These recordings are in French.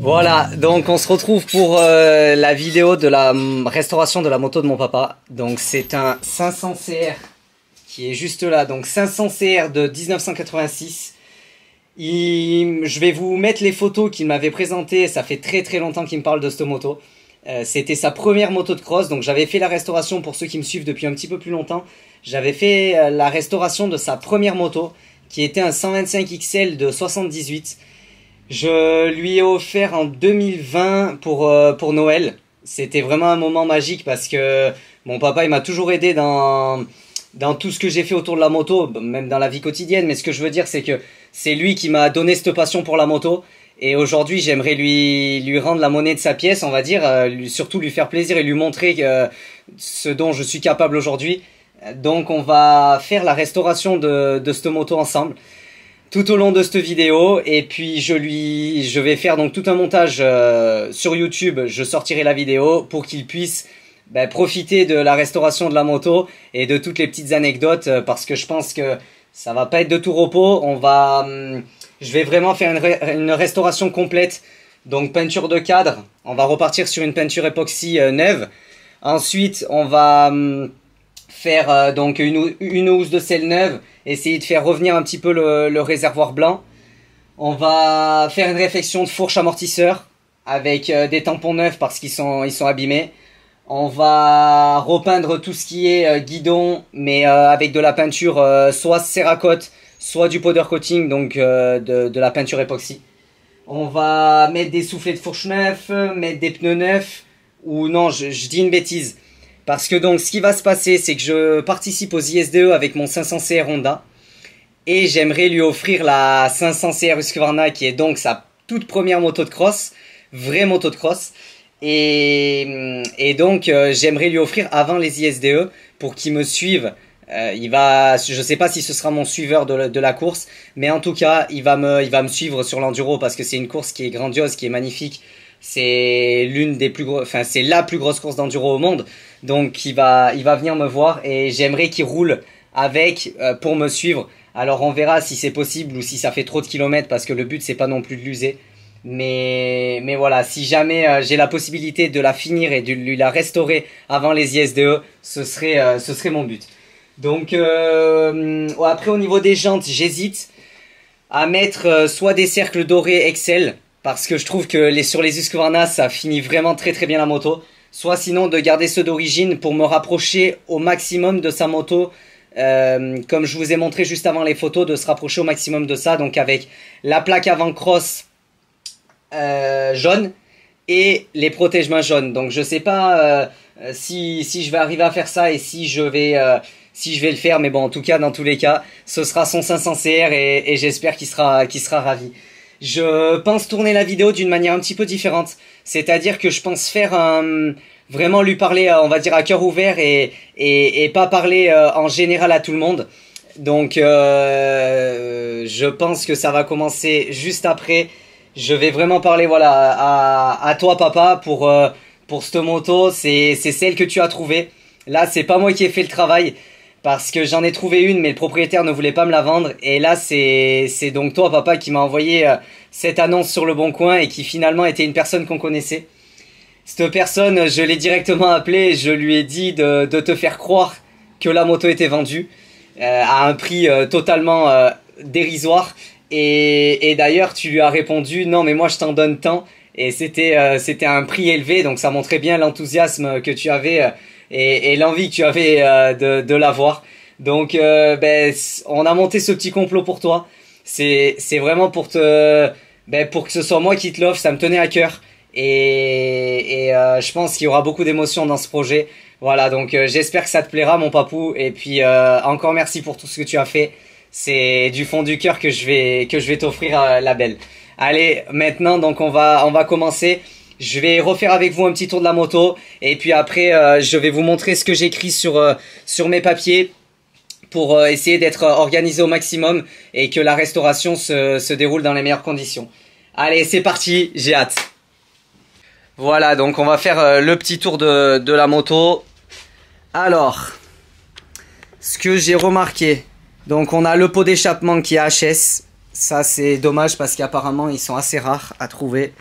Voilà, donc on se retrouve pour la vidéo de la restauration de la moto de mon papa. Donc c'est un 500 CR qui est juste là, donc 500 CR de 1986. Je vais vous mettre les photos qu'il m'avait présentées, ça fait très longtemps qu'il me parle de cette moto. C'était sa première moto de cross, donc j'avais fait la restauration pour ceux qui me suivent depuis un petit peu plus longtemps. J'avais fait la restauration de sa première moto, qui était un 125 XL de 78. Je lui ai offert en 2020 pour Noël. C'était vraiment un moment magique parce que mon papa il m'a toujours aidé dans tout ce que j'ai fait autour de la moto, même dans la vie quotidienne. Mais ce que je veux dire c'est que c'est lui qui m'a donné cette passion pour la moto. Et aujourd'hui j'aimerais lui rendre la monnaie de sa pièce, on va dire, surtout lui faire plaisir et lui montrer ce dont je suis capable aujourd'hui. Donc on va faire la restauration de cette moto ensemble tout au long de cette vidéo, et puis je vais faire donc tout un montage sur YouTube. Je sortirai la vidéo pour qu'il puisse profiter de la restauration de la moto et de toutes les petites anecdotes, parce que je pense que ça va pas être de tout repos. Je vais vraiment faire une restauration complète, donc peinture de cadre. On va repartir sur une peinture époxy neuve. Ensuite on va faire donc une housse de selle neuve, essayer de faire revenir un petit peu le réservoir blanc. On va faire une réfection de fourche amortisseur avec des tampons neufs parce qu'ils sont abîmés. On va repeindre tout ce qui est guidon, mais avec de la peinture soit Cerakote, soit du powder coating, donc de la peinture époxy. On va mettre des soufflets de fourche neufs, mettre des pneus neufs, ou non, je dis une bêtise. Parce que donc ce qui va se passer, c'est que je participe aux ISDE avec mon 500 CR Honda. Et j'aimerais lui offrir la 500 CR Husqvarna, qui est donc sa toute première moto de cross. Vraie moto de cross. Et donc j'aimerais lui offrir avant les ISDE pour qu'il me suive. Je sais pas si ce sera mon suiveur de la course. Mais en tout cas, il va me suivre sur l'enduro parce que c'est une course qui est grandiose, qui est magnifique. C'est c'est la plus grosse course d'enduro au monde. Donc il va venir me voir et j'aimerais qu'il roule avec pour me suivre. Alors on verra si c'est possible ou si ça fait trop de kilomètres, parce que le but c'est pas non plus de l'user. Mais voilà, si jamais j'ai la possibilité de la finir et de lui la restaurer avant les ISDE, ce serait mon but. Donc après au niveau des jantes, j'hésite à mettre soit des cercles dorés Excel, parce que je trouve que sur les Husqvarna ça finit vraiment très bien la moto. Soit sinon de garder ceux d'origine pour me rapprocher au maximum de sa moto, comme je vous ai montré juste avant les photos, de se rapprocher au maximum de ça. Donc avec la plaque avant cross jaune et les protège-mains jaunes. Donc je sais pas si je vais arriver à faire ça et si je vais le faire. Mais bon, en tout cas, dans tous les cas, ce sera son 500 CR et j'espère qu'il sera ravi. Je pense tourner la vidéo d'une manière un petit peu différente. C'est-à-dire que je pense faire vraiment lui parler, on va dire, à cœur ouvert et pas parler en général à tout le monde. Donc je pense que ça va commencer juste après. Je vais vraiment parler à toi papa pour cette moto. C'est celle que tu as trouvée. Là c'est pas moi qui ai fait le travail, parce que j'en ai trouvé une mais le propriétaire ne voulait pas me la vendre. Et là c'est donc toi papa qui m'a envoyé cette annonce sur le bon coin et qui finalement était une personne qu'on connaissait. Cette personne, je l'ai directement appelé et je lui ai dit de te faire croire que la moto était vendue à un prix totalement dérisoire. Et d'ailleurs tu lui as répondu non mais moi je t'en donne tant. Et c'était un prix élevé, donc ça montrait bien l'enthousiasme que tu avais et l'envie que tu avais de l'avoir. Donc on a monté ce petit complot pour toi. C'est vraiment pour que ce soit moi qui te l'offre. Ça me tenait à cœur et je pense qu'il y aura beaucoup d'émotions dans ce projet. Voilà, donc j'espère que ça te plaira mon papou, et puis encore merci pour tout ce que tu as fait. C'est du fond du cœur que je vais t'offrir la belle. Allez, maintenant donc on va commencer. Je vais refaire avec vous un petit tour de la moto et puis après je vais vous montrer ce que j'écris sur mes papiers pour essayer d'être organisé au maximum et que la restauration se déroule dans les meilleures conditions. Allez, c'est parti, j'ai hâte. Voilà, donc on va faire le petit tour de la moto. Alors, ce que j'ai remarqué, donc on a le pot d'échappement qui est HS. Ça c'est dommage parce qu'apparemment ils sont assez rares à trouver.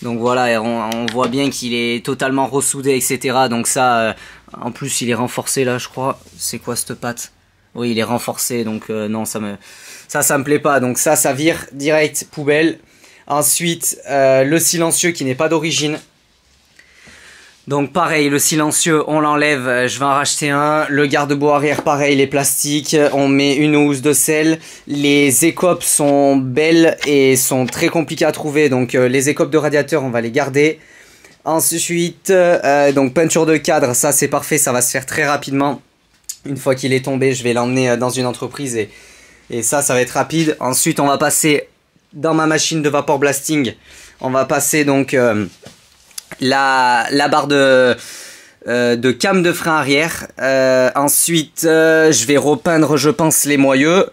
Donc voilà, et on voit bien qu'il est totalement ressoudé, etc. Donc ça, en plus il est renforcé là, je crois. C'est quoi cette patte? Oui, il est renforcé, donc non, ça me plaît pas. Donc ça vire direct poubelle. Ensuite, le silencieux qui n'est pas d'origine. Donc pareil, le silencieux, on l'enlève, je vais en racheter un. Le garde-boue arrière, pareil, les plastiques, on met une housse de sel. Les écopes sont belles et sont très compliquées à trouver, donc les écopes de radiateur, on va les garder. Ensuite, donc peinture de cadre, ça c'est parfait, ça va se faire très rapidement. Une fois qu'il est tombé, je vais l'emmener dans une entreprise et ça va être rapide. Ensuite, on va passer dans ma machine de vapor blasting. On va passer donc la barre de cam de frein arrière. Ensuite, je vais repeindre, je pense, les moyeux.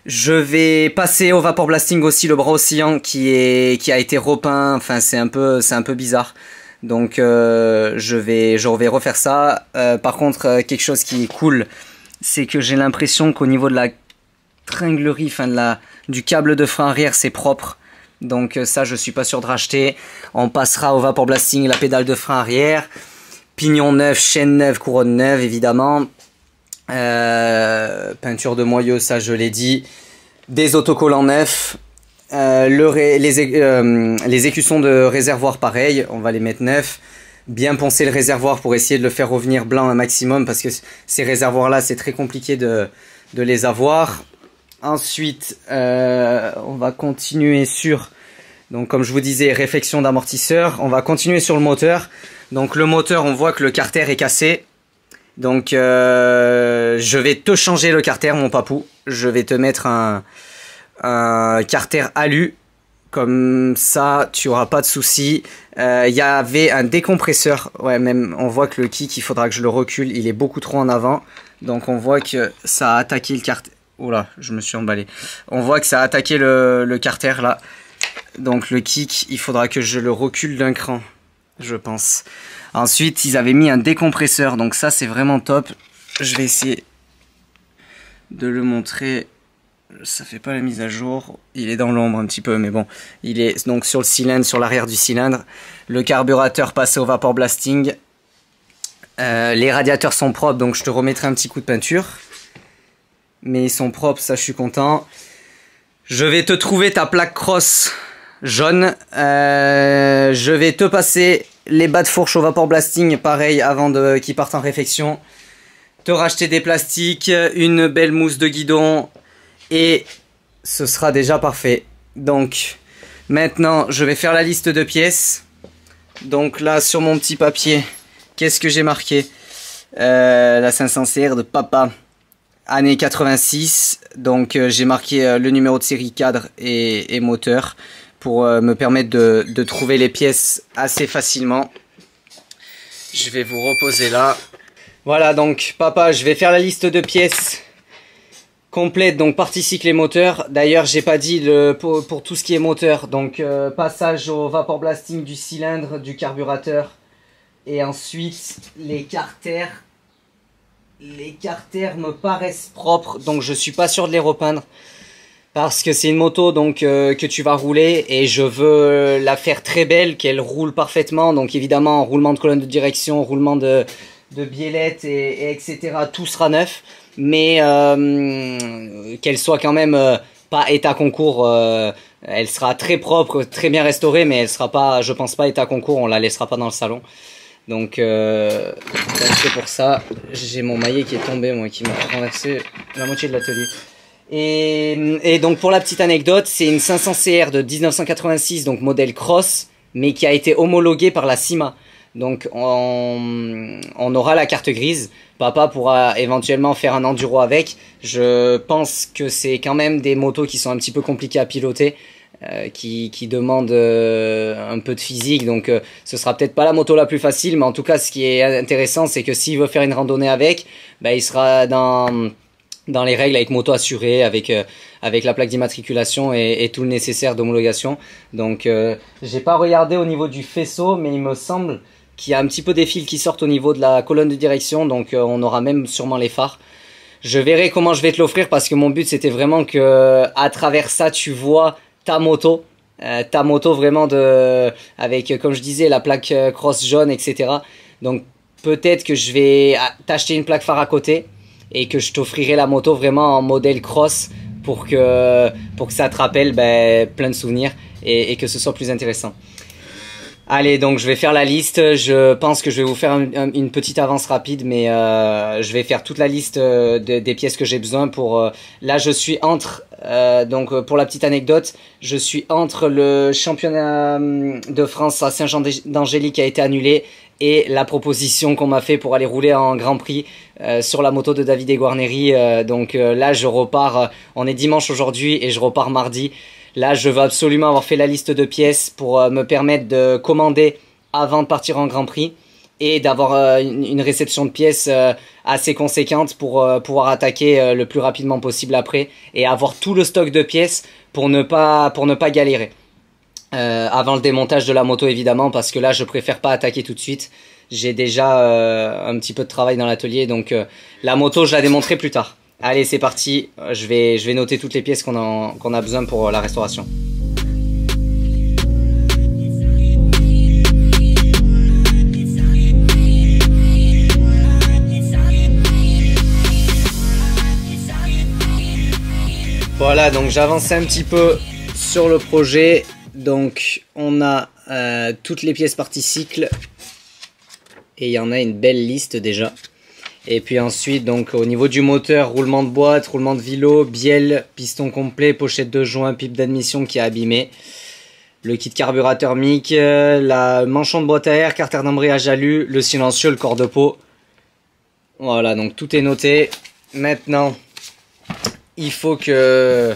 Je vais passer au vapor blasting aussi le bras oscillant qui a été repeint. Enfin, c'est un peu bizarre. Donc, je vais refaire ça. Par contre, quelque chose qui est cool, c'est que j'ai l'impression qu'au niveau de la tringlerie, enfin du câble de frein arrière, c'est propre. Donc ça, je suis pas sûr de racheter. On passera au vapor blasting la pédale de frein arrière. Pignon neuf, chaîne neuve, couronne neuve, évidemment. Peinture de moyeu, ça je l'ai dit. Des autocollants neufs. Les écussons de réservoir, pareil. On va les mettre neufs. Bien poncer le réservoir pour essayer de le faire revenir blanc un maximum. Parce que ces réservoirs-là, c'est très compliqué de les avoir. Ensuite, on va continuer sur, donc comme je vous disais, réflexion d'amortisseur. On va continuer sur le moteur. Donc le moteur, on voit que le carter est cassé. Donc je vais te changer le carter, mon papou. Je vais te mettre un carter alu. Comme ça, tu auras pas de soucis. Il y avait un décompresseur. Ouais, même on voit que le kick, il faudra que je le recule. Il est beaucoup trop en avant. Donc on voit que ça a attaqué le carter. Oula, je me suis emballé. On voit que ça a attaqué le carter là. Donc le kick, il faudra que je le recule d'un cran, je pense. Ensuite, ils avaient mis un décompresseur. Donc ça, c'est vraiment top. Je vais essayer de le montrer. Ça fait pas la mise à jour. Il est dans l'ombre un petit peu, mais bon. Il est donc sur le cylindre, sur l'arrière du cylindre. Le carburateur passé au vapor blasting. Les radiateurs sont propres, donc je te remettrai un petit coup de peinture. Mais ils sont propres, ça je suis content. Je vais te trouver ta plaque cross jaune. Je vais te passer les bas de fourche au vapor blasting, pareil, avant qu'ils partent en réfection. Te racheter des plastiques, une belle mousse de guidon. Et ce sera déjà parfait. Donc, maintenant, je vais faire la liste de pièces. Donc là, sur mon petit papier, qu'est-ce que j'ai marqué? La 500 CR de papa. Année 86, donc j'ai marqué le numéro de série cadre et moteur pour me permettre de trouver les pièces assez facilement. Je vais vous reposer là. Voilà, donc papa, je vais faire la liste de pièces complète, donc partie cycle et moteur. D'ailleurs, j'ai pas dit pour tout ce qui est moteur, donc passage au vapor blasting du cylindre, du carburateur et ensuite les carters. Les carters me paraissent propres, donc je suis pas sûr de les repeindre parce que c'est une moto donc que tu vas rouler et je veux la faire très belle, qu'elle roule parfaitement. Donc évidemment, roulement de colonne de direction, roulement de biellette et etc. Tout sera neuf, mais qu'elle soit quand même pas état concours. Elle sera très propre, très bien restaurée, mais elle sera pas, je pense pas état concours. On la laissera pas dans le salon. Donc c'est pour ça, j'ai mon maillet qui est tombé, moi, qui m'a renversé la moitié de l'atelier. Et donc pour la petite anecdote, c'est une 500 CR de 1986, donc modèle cross, mais qui a été homologuée par la CIMA. Donc on aura la carte grise. Papa pourra éventuellement faire un enduro avec. Je pense que c'est quand même des motos qui sont un petit peu compliquées à piloter. Qui demande un peu de physique, donc ce sera peut-être pas la moto la plus facile, mais en tout cas ce qui est intéressant, c'est que s'il veut faire une randonnée avec, il sera dans les règles avec moto assurée, avec la plaque d'immatriculation et tout le nécessaire d'homologation. Donc j'ai pas regardé au niveau du faisceau, mais il me semble qu'il y a un petit peu des fils qui sortent au niveau de la colonne de direction, donc on aura même sûrement les phares. Je verrai comment je vais te l'offrir, parce que mon but c'était vraiment que à travers ça tu vois ta moto ta moto vraiment avec, comme je disais, la plaque cross jaune, etc. Donc peut-être que je vais t'acheter une plaque phare à côté et que je t'offrirai la moto vraiment en modèle cross pour que ça te rappelle plein de souvenirs et que ce soit plus intéressant. Allez, donc je vais faire la liste. Je pense que je vais vous faire une petite avance rapide, mais je vais faire toute la liste des pièces que j'ai besoin pour... là, je suis entre... donc, pour la petite anecdote, je suis entre le championnat de France à Saint-Jean-d'Angély qui a été annulé et la proposition qu'on m'a fait pour aller rouler en Grand Prix sur la moto de David Eguarneri. Donc là, je repars... on est dimanche aujourd'hui et je repars mardi. Là, je veux absolument avoir fait la liste de pièces pour me permettre de commander avant de partir en Grand Prix et d'avoir une réception de pièces assez conséquente pour pouvoir attaquer le plus rapidement possible après et avoir tout le stock de pièces pour ne pas galérer. Avant le démontage de la moto évidemment, parce que là, je préfère pas attaquer tout de suite. J'ai déjà un petit peu de travail dans l'atelier, donc la moto, je la démonterai plus tard. Allez, c'est parti, je vais noter toutes les pièces qu'on a besoin pour la restauration. Voilà, donc j'avance un petit peu sur le projet. Donc on a toutes les pièces partie cycle et il y en a une belle liste déjà. Et puis ensuite, donc au niveau du moteur, roulement de boîte, roulement de vilo, bielle, piston complet, pochette de joint, pipe d'admission qui est abîmée, le kit carburateur MIC, la manchon de boîte à air, carter d'embrayage alu, le silencieux, le corps de peau. Voilà, donc tout est noté. Maintenant, il faut que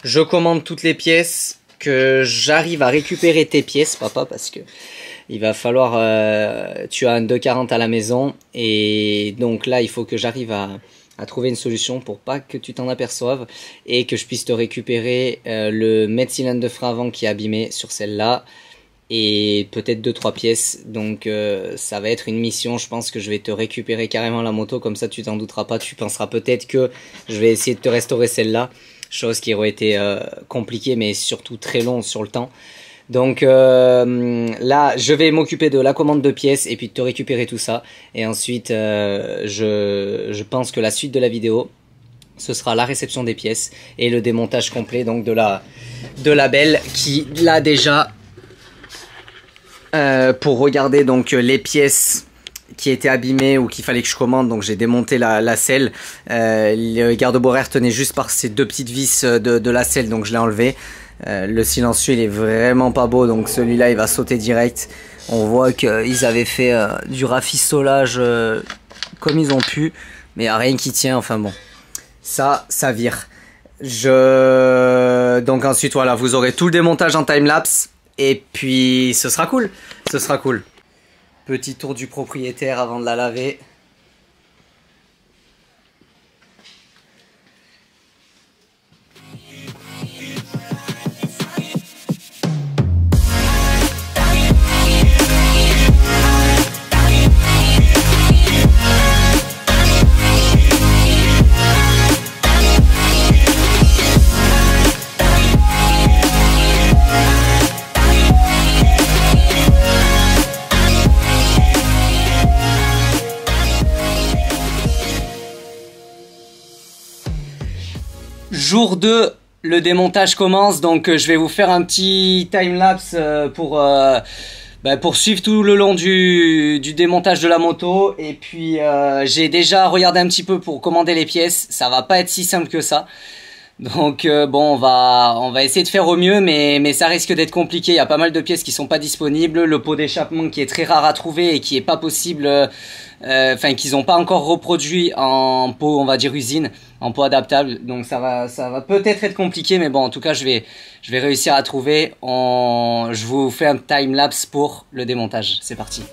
je commande toutes les pièces, que j'arrive à récupérer tes pièces, papa, parce que il va falloir... tu as un 240 à la maison et donc là, il faut que j'arrive à trouver une solution pour pas que tu t'en aperçoives et que je puisse te récupérer le mètre cylindre de frein avant qui est abîmé sur celle-là et peut-être 2-3 pièces. Donc ça va être une mission. Je pense que je vais te récupérer carrément la moto, comme ça tu t'en douteras pas. Tu penseras peut-être que je vais essayer de te restaurer celle-là, chose qui aurait été compliquée mais surtout très long sur le temps. Donc là, je vais m'occuper de la commande de pièces et puis de te récupérer tout ça. Et ensuite, je pense que la suite de la vidéo, ce sera la réception des pièces et le démontage complet donc de la belle qui, là déjà, pour regarder donc les pièces qui étaient abîmées ou qu'il fallait que je commande, donc j'ai démonté la selle. Le garde-boue horaire tenait juste par ces deux petites vis de la selle, donc je l'ai enlevé. Le silencieux il est vraiment pas beau, donc celui-là il va sauter direct. On voit qu'ils avaient fait du rafistolage comme ils ont pu, mais il n'y a rien qui tient. Enfin bon, ça vire. Donc ensuite voilà, vous aurez tout le démontage en timelapse et puis ce sera cool. Ce sera cool. Petit tour du propriétaire avant de la laver. Jour 2, le démontage commence, donc je vais vous faire un petit timelapse pour suivre tout le long du démontage de la moto. Et puis j'ai déjà regardé un petit peu pour commander les pièces, ça va pas être si simple que ça. Donc bon, on va essayer de faire au mieux, mais ça risque d'être compliqué. Il y a pas mal de pièces qui sont pas disponibles, le pot d'échappement qui est très rare à trouver et qui est pas possible, enfin qu'ils ont pas encore reproduit en pot, on va dire usine, en pot adaptable. Donc ça va peut-être être compliqué, mais bon, en tout cas je vais réussir à trouver. Je vous fais un time lapse pour le démontage. C'est parti.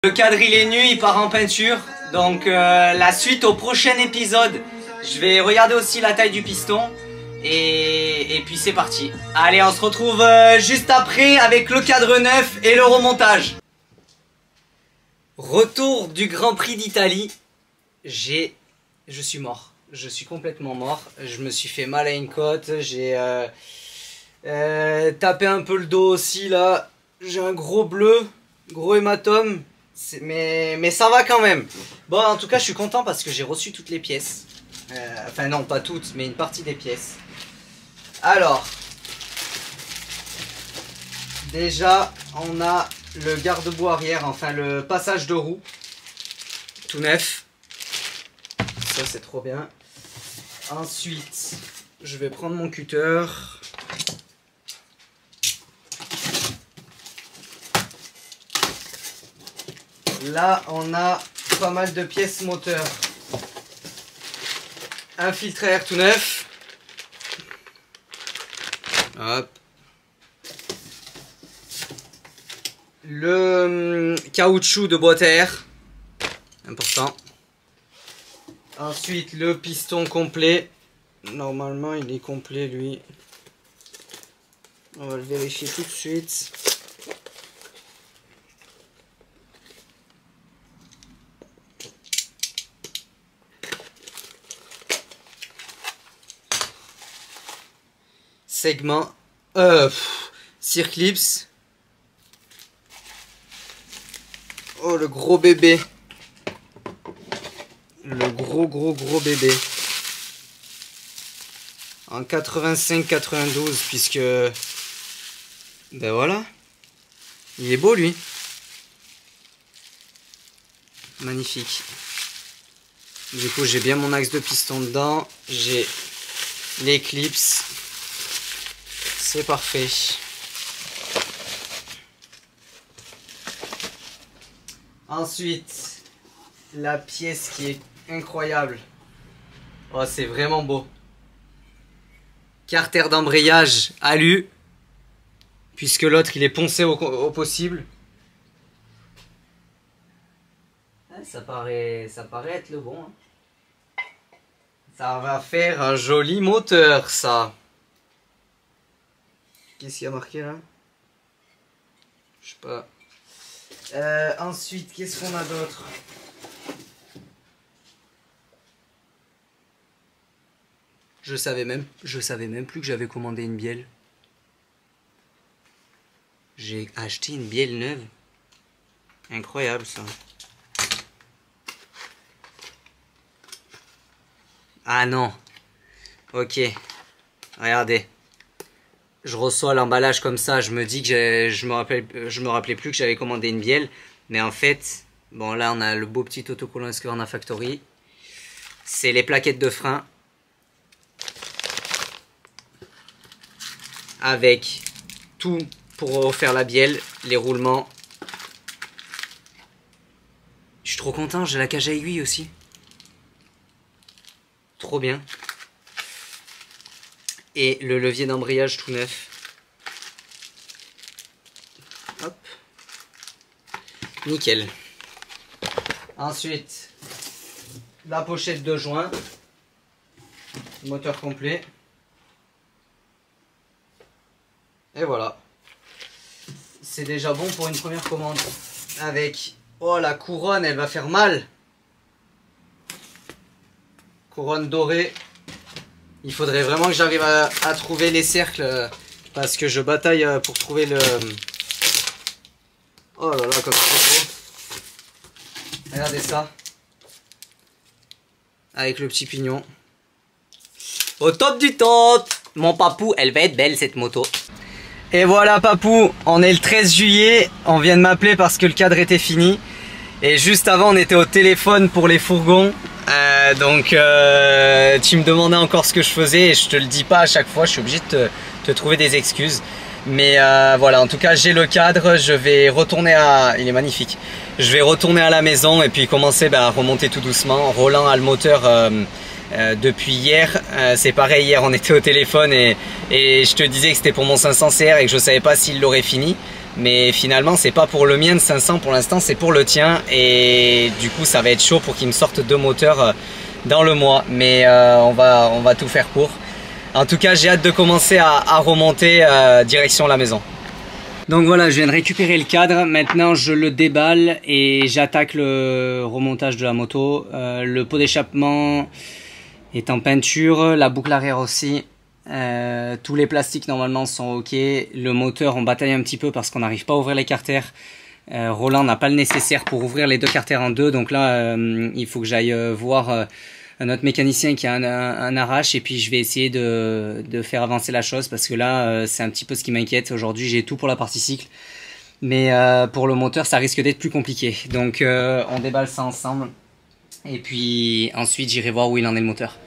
Le cadre il est nu, il part en peinture. Donc la suite au prochain épisode, je vais regarder aussi la taille du piston. Et puis c'est parti. Allez, on se retrouve juste après avec le cadre neuf et le remontage. Retour du Grand Prix d'Italie. Je suis mort. Je suis complètement mort. Je me suis fait mal à une côte. J'ai tapé un peu le dos aussi là. J'ai un gros bleu, gros hématome. Mais ça va quand même. Bon, en tout cas, je suis content parce que j'ai reçu toutes les pièces. Enfin non, pas toutes, mais une partie des pièces. Alors, déjà, on a le garde-boue arrière, enfin le passage de roue. Tout neuf. Ça, c'est trop bien. Ensuite, je vais prendre mon cutter. Là, on a pas mal de pièces moteurs. Un filtre à air tout neuf. Hop. Le caoutchouc de boîte à air. Important. Ensuite, le piston complet. Normalement, il est complet, lui. On va le vérifier tout de suite. Segment, circlips. Oh, le gros bébé. Le gros bébé. En 85-92, puisque... Ben voilà. Il est beau, lui. Magnifique. Du coup, j'ai bien mon axe de piston dedans. J'ai les clips. C'est parfait. Ensuite, la pièce qui est incroyable. Oh, c'est vraiment beau. Carter d'embrayage alu. Puisque l'autre, il est poncé au possible. Ça paraît être le bon. Hein. Ça va faire un joli moteur, ça. Qu'est-ce qu'il y a marqué là? Je sais pas. Ensuite, qu'est-ce qu'on a d'autre? Je savais même plus que j'avais commandé une bielle. J'ai acheté une bielle neuve. Incroyable ça. Ah non. Ok. Regardez. Je reçois l'emballage comme ça, je me dis que je me rappelais plus que j'avais commandé une bielle. Mais en fait, bon là on a le beau petit autocollant Husqvarna Factory. C'est les plaquettes de frein. Avec tout pour refaire la bielle, les roulements. Je suis trop content, j'ai la cage à aiguille aussi. Trop bien. Et le levier d'embrayage tout neuf. Hop. Nickel. Ensuite, la pochette de joint. Moteur complet. Et voilà. C'est déjà bon pour une première commande. Avec... Oh, la couronne, elle va faire mal. Couronne dorée. Il faudrait vraiment que j'arrive à trouver les cercles parce que je bataille pour trouver le... Oh là là, comme c'est beau. Regardez ça. Avec le petit pignon. Au top du top. Mon papou, elle va être belle cette moto. Et voilà papou, on est le 13 juillet. On vient de m'appeler parce que le cadre était fini. Et juste avant, on était au téléphone pour les fourgons. Donc tu me demandais encore ce que je faisais et je te le dis pas à chaque fois, je suis obligé de te trouver des excuses. Mais voilà, en tout cas j'ai le cadre, je vais retourner à... Il est magnifique. Je vais retourner à la maison et puis commencer à remonter tout doucement. Roland a le moteur depuis hier. C'est pareil, hier on était au téléphone et je te disais que c'était pour mon 500 CR et que je savais pas s'il l'aurait fini. Mais finalement c'est pas pour le mien de 500 pour l'instant, c'est pour le tien. Et du coup ça va être chaud pour qu'il me sorte 2 moteurs dans le mois. Mais on va tout faire pour. En tout cas j'ai hâte de commencer à remonter direction la maison. Donc voilà, je viens de récupérer le cadre, maintenant je le déballe et j'attaque le remontage de la moto. Le pot d'échappement est en peinture, la boucle arrière aussi. Tous les plastiques normalement sont ok. Le moteur on bataille un petit peu parce qu'on n'arrive pas à ouvrir les carters. Roland n'a pas le nécessaire pour ouvrir les 2 carters en 2, donc là il faut que j'aille voir un autre mécanicien qui a un arrache et puis je vais essayer de faire avancer la chose parce que là c'est un petit peu ce qui m'inquiète. Aujourd'hui j'ai tout pour la partie cycle mais pour le moteur ça risque d'être plus compliqué, donc on déballe ça ensemble et puis ensuite j'irai voir où il en est le moteur.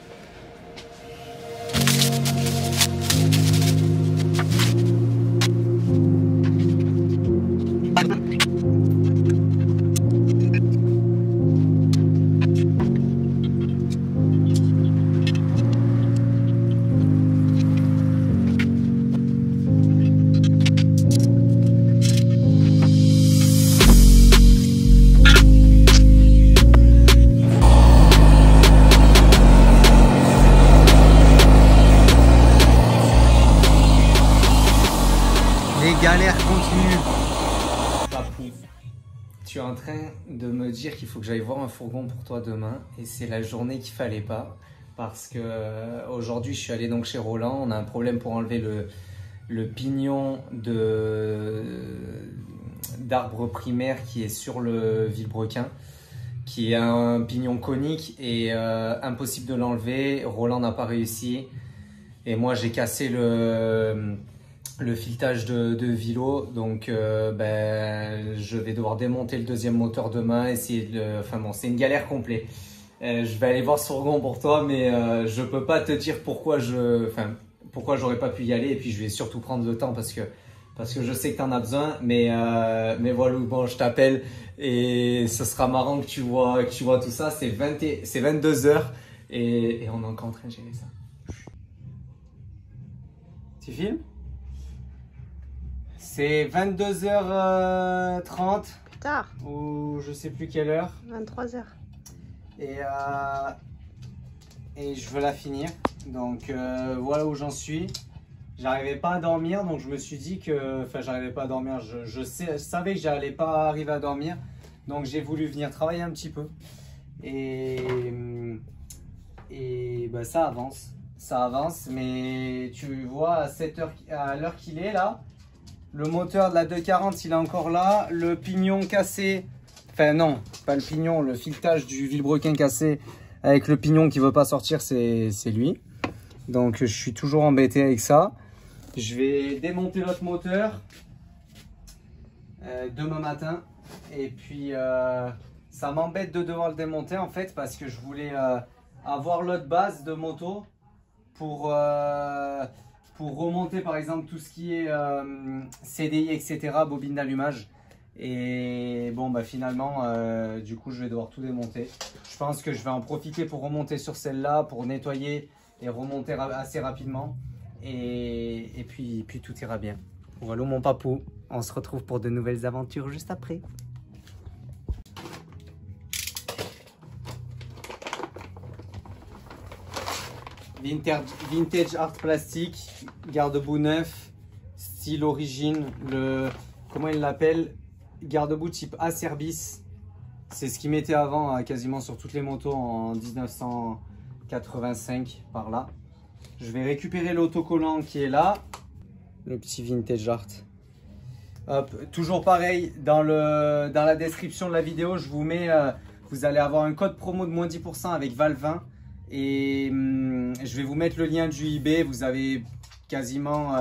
Galère continue. Papou, tu es en train de me dire qu'il faut que j'aille voir un fourgon pour toi demain et c'est la journée qu'il fallait pas parce que aujourd'hui je suis allé donc chez Roland, on a un problème pour enlever le pignon d'arbre primaire qui est sur le vilebrequin, qui est un pignon conique et impossible de l'enlever. Roland n'a pas réussi et moi j'ai cassé le filetage de Vilo, donc je vais devoir démonter le 2e moteur demain, essayer de enfin bon, c'est une galère complète. Je vais aller voir ce fourgon pour toi, mais je peux pas te dire pourquoi j'aurais pas pu y aller, et puis je vais surtout prendre le temps parce que je sais que tu en as besoin, mais voilà, bon, je t'appelle et ce sera marrant que tu vois tout ça. C'est 22 h et on est encore en train de gérer ça. Tu filmes? C'est 22h30. Plus tard. Ou je sais plus quelle heure. 23h. Et je veux la finir. Donc voilà où j'en suis. J'arrivais pas à dormir, donc je me suis dit que... Enfin, j'arrivais pas à dormir. Je savais que j'allais pas arriver à dormir. Donc j'ai voulu venir travailler un petit peu. Et bah, ça avance. Ça avance, mais tu vois, à l'heure qu'il est là, le moteur de la 240 il est encore là, le pignon cassé, enfin non, pas le pignon, le filetage du vilebrequin cassé avec le pignon qui veut pas sortir, c'est lui. Donc je suis toujours embêté avec ça. Je vais démonter l'autre moteur demain matin et puis ça m'embête de devoir le démonter en fait parce que je voulais avoir l'autre base de moto pour remonter par exemple tout ce qui est CDI, etc., bobine d'allumage. Et bon, bah finalement, du coup, je vais devoir tout démonter. Je pense que je vais en profiter pour remonter sur celle-là, pour nettoyer et remonter assez rapidement. Et puis tout ira bien. Voilà mon papou. On se retrouve pour de nouvelles aventures juste après. Vintage art plastique, garde-boue neuf, style origine, comment il l'appelle, garde-boue type A-Service. C'est ce qu'ils mettaient avant quasiment sur toutes les motos en 1985 par là. Je vais récupérer l'autocollant qui est là, le petit vintage art. Hop, toujours pareil, dans la description de la vidéo, je vous mets, vous allez avoir un code promo de moins 10% avec Val20. Et je vais vous mettre le lien du eBay. Vous avez quasiment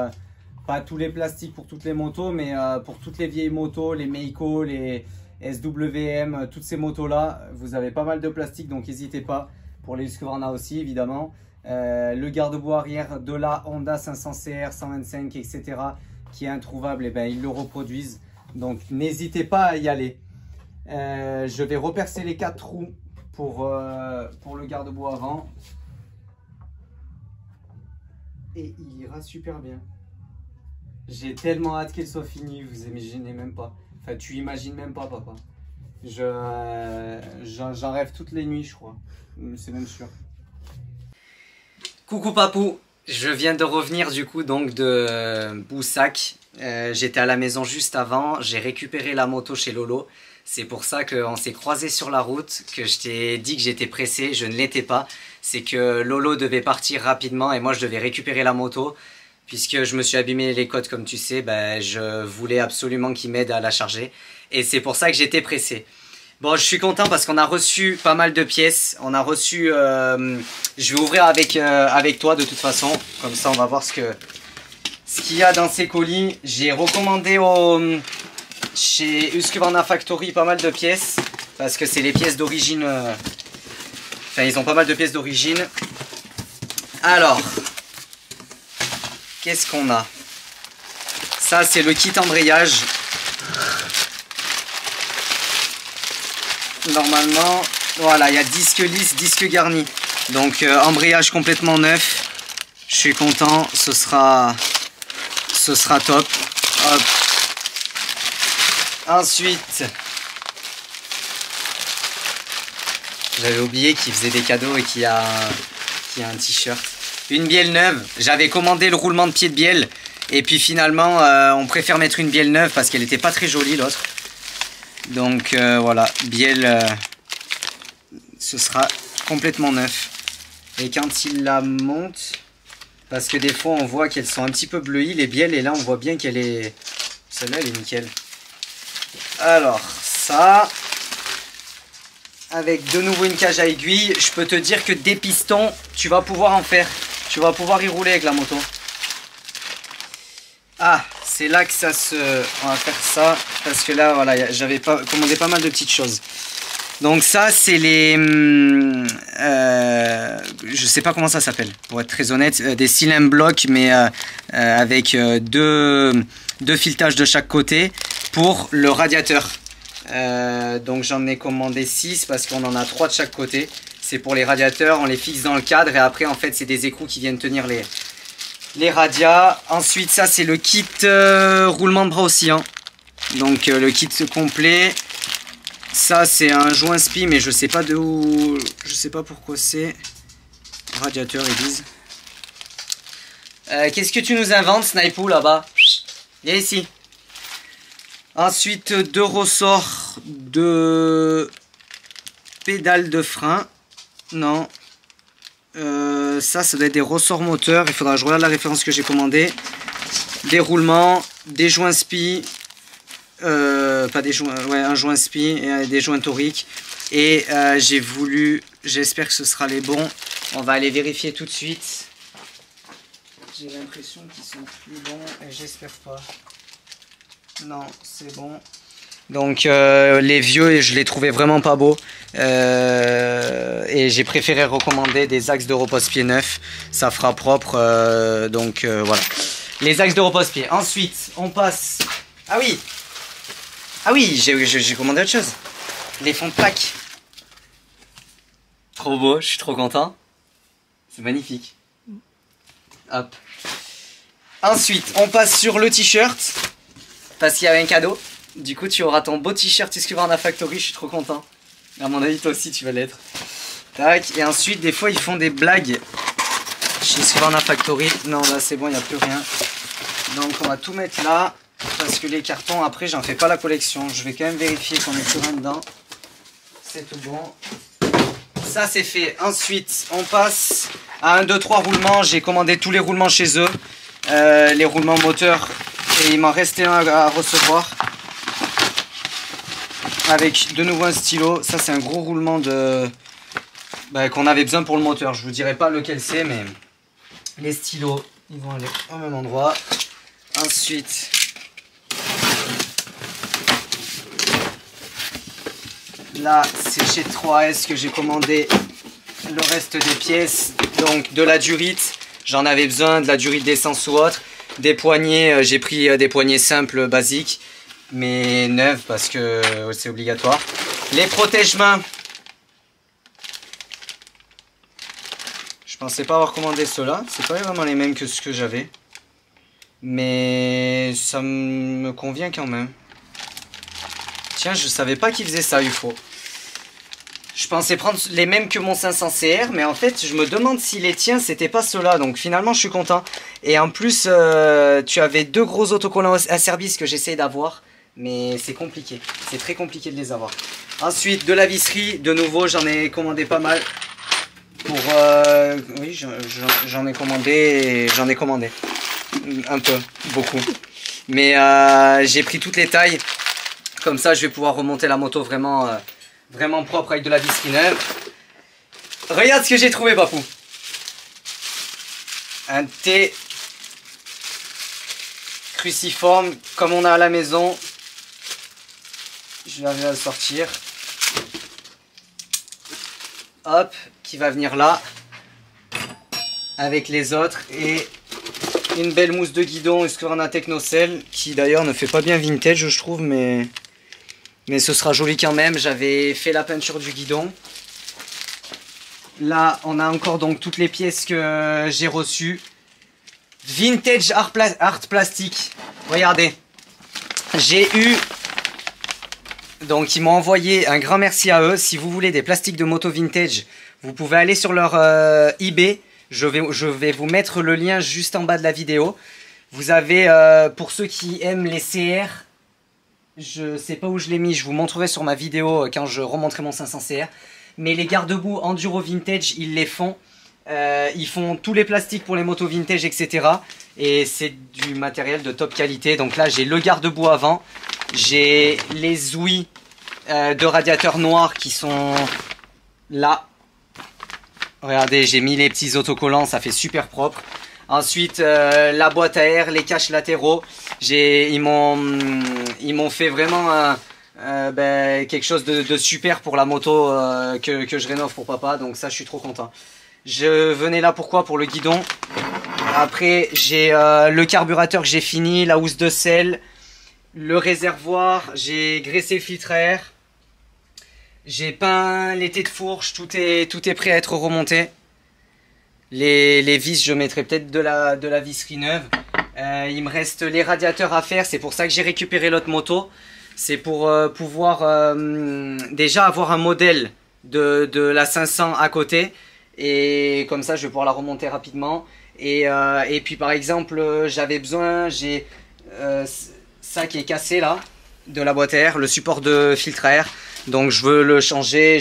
pas tous les plastiques pour toutes les motos, mais pour toutes les vieilles motos, les Meiko, les SWM, toutes ces motos là, vous avez pas mal de plastique, donc n'hésitez pas. Pour les Husqvarna aussi évidemment. Le garde-boue arrière de la Honda 500 CR 125, etc., qui est introuvable, et ben ils le reproduisent, donc n'hésitez pas à y aller. Je vais repercer les 4 trous pour le garde-boue avant et il ira super bien. J'ai tellement hâte qu'elle soit finie, vous imaginez même pas. Enfin, tu imagines même pas, papa. J'en rêve toutes les nuits, je crois. C'est même sûr. Coucou papou, je viens de revenir du coup donc de Boussac. J'étais à la maison juste avant, j'ai récupéré la moto chez Lolo. C'est pour ça qu'on s'est croisés sur la route, que je t'ai dit que j'étais pressé, je ne l'étais pas. C'est que Lolo devait partir rapidement et moi je devais récupérer la moto. Puisque je me suis abîmé les côtes comme tu sais, ben, je voulais absolument qu'il m'aide à la charger. Et c'est pour ça que j'étais pressé. Bon, je suis content parce qu'on a reçu pas mal de pièces. On a reçu... je vais ouvrir avec toi de toute façon. Comme ça, on va voir ce qu'il y a dans ces colis. J'ai recommandé chez Husqvarna Factory pas mal de pièces. Parce que c'est les pièces d'origine... Enfin, ils ont pas mal de pièces d'origine. Alors... Qu'est-ce qu'on a? Ça, c'est le kit embrayage. Normalement, voilà, il y a disque lisse, disque garni. Donc, embrayage complètement neuf. Je suis content, ce sera top. Hop. Ensuite, j'avais oublié qu'il faisait des cadeaux et qu'il y a un t-shirt. Une bielle neuve, j'avais commandé le roulement de pied de bielle et puis finalement on préfère mettre une bielle neuve parce qu'elle n'était pas très jolie l'autre. Donc voilà, bielle, ce sera complètement neuf. Et quand il la monte, parce que des fois on voit qu'elles sont un petit peu bleuies les bielles et là on voit bien qu'elle est... Celle-là elle est nickel. Alors ça... Avec de nouveau une cage à aiguilles, je peux te dire que des pistons, tu vas pouvoir en faire. Tu vas pouvoir y rouler avec la moto. Ah, c'est là que ça se... On va faire ça, parce que là, voilà, j'avais commandé pas mal de petites choses. Donc ça, c'est les... je sais pas comment ça s'appelle, pour être très honnête. Des cylindres blocs, mais avec deux filetages de chaque côté pour le radiateur. Donc j'en ai commandé 6 parce qu'on en a 3 de chaque côté. C'est pour les radiateurs, on les fixe dans le cadre et après en fait c'est des écrous qui viennent tenir les radias. Ensuite ça c'est le kit roulement de bras oscillant. Donc le kit complet. Ça c'est un joint spi mais je sais pas de où, je sais pas pourquoi c'est. Radiateur ils disent. Qu'est-ce que tu nous inventes Snipou là-bas? Viens ici. Ensuite, 2 ressorts de pédales de frein. Non. Ça doit être des ressorts moteurs. Il faudra que je regarde la référence que j'ai commandée. Des roulements, des joints spi. Pas des joints, ouais, un joint spi et des joints toriques. Et j'ai voulu, j'espère que ce sera les bons. On va aller vérifier tout de suite. J'ai l'impression qu'ils sont plus bons et j'espère pas. Non, c'est bon. Donc les vieux, je les trouvais vraiment pas beaux. Et j'ai préféré recommander des axes de repose-pied neufs. Ça fera propre. Donc voilà. Les axes de repose-pied. Ensuite, on passe... Ah oui! Ah oui, j'ai commandé autre chose. Les fonds de plaque. Trop beau, je suis trop content. C'est magnifique. Hop. Ensuite, on passe sur le t-shirt. Parce qu'il y avait un cadeau. Du coup, tu auras ton beau t-shirt Husqvarna Factory. Je suis trop content. À mon avis, toi aussi, tu vas l'être. Tac. Et ensuite, des fois, ils font des blagues chez Husqvarna Factory. Non, là, c'est bon, il n'y a plus rien. Donc, on va tout mettre là. Parce que les cartons, après, j'en fais pas la collection. Je vais quand même vérifier qu'on ait plus rien dedans. C'est tout bon. Ça, c'est fait. Ensuite, on passe à 1, 2, 3 roulements. J'ai commandé tous les roulements chez eux. Les roulements moteurs. Et il m'en restait un à recevoir. Avec de nouveau un stylo. Ça c'est un gros roulement qu'on avait besoin pour le moteur. Je vous dirai pas lequel c'est, mais les stylos ils vont aller au même endroit. Ensuite là c'est chez 3S que j'ai commandé le reste des pièces. Donc de la durite. J'en avais besoin, de la durite d'essence ou autre. Des poignées, j'ai pris des poignées simples, basiques, mais neuves parce que c'est obligatoire. Les protège-mains. Je pensais pas avoir commandé ceux-là. C'est pas vraiment les mêmes que ce que j'avais. Mais ça me convient quand même. Tiens, je savais pas qu'ils faisaient ça, UFO. Je pensais prendre les mêmes que mon 500 CR, mais en fait, je me demande si les tiens, c'était pas ceux-là. Donc finalement, je suis content. Et en plus, tu avais 2 gros autocollants à service que j'essaye d'avoir. Mais c'est compliqué. C'est très compliqué de les avoir. Ensuite, de la visserie. De nouveau, j'en ai commandé pas mal. Pour... oui, j'en ai commandé. J'en ai commandé. Un peu. Beaucoup. Mais j'ai pris toutes les tailles. Comme ça, je vais pouvoir remonter la moto vraiment... vraiment propre avec de la visserie neuve. Regarde ce que j'ai trouvé, Papou. Un thé cruciforme comme on a à la maison. Je vais arriver à le sortir. Hop, qui va venir là. Avec les autres. Et une belle mousse de guidon Husqvarna Technocell. Qui d'ailleurs ne fait pas bien vintage, je trouve, mais ce sera joli quand même. J'avais fait la peinture du guidon. Là, on a encore donc toutes les pièces que j'ai reçues. Vintage Art Plastique. Regardez. J'ai eu... Donc, ils m'ont envoyé un grand merci à eux. Si vous voulez des plastiques de moto vintage, vous pouvez aller sur leur eBay. Je vais vous mettre le lien juste en bas de la vidéo. Vous avez, pour ceux qui aiment les CR... Je sais pas où je l'ai mis, je vous montrerai sur ma vidéo quand je remonterai mon 500 CR. Mais les garde-boue Enduro Vintage, ils les font. Ils font tous les plastiques pour les motos vintage, etc. Et c'est du matériel de top qualité. Donc là, j'ai le garde-boue avant. J'ai les ouïes de radiateur noir qui sont là. Regardez, j'ai mis les petits autocollants, ça fait super propre. Ensuite, la boîte à air, les caches latéraux. Ils m'ont fait vraiment quelque chose de super pour la moto que je rénove pour papa. Donc ça, je suis trop content. Je venais là pourquoi? Pour le guidon. Après, j'ai le carburateur que j'ai fini, la housse de sel, le réservoir. J'ai graissé le filtre à air. J'ai peint l'été de fourche. Tout est prêt à être remonté. Les vis, je mettrai peut-être de la visserie neuve. Il me reste les radiateurs à faire. C'est pour ça que j'ai récupéré l'autre moto. C'est pour pouvoir déjà avoir un modèle de la 500 à côté. Et comme ça, je vais pouvoir la remonter rapidement. Et puis par exemple, j'avais besoin... J'ai ça qui est cassé là, de la boîte à air, le support de filtre à air. Donc je veux le changer,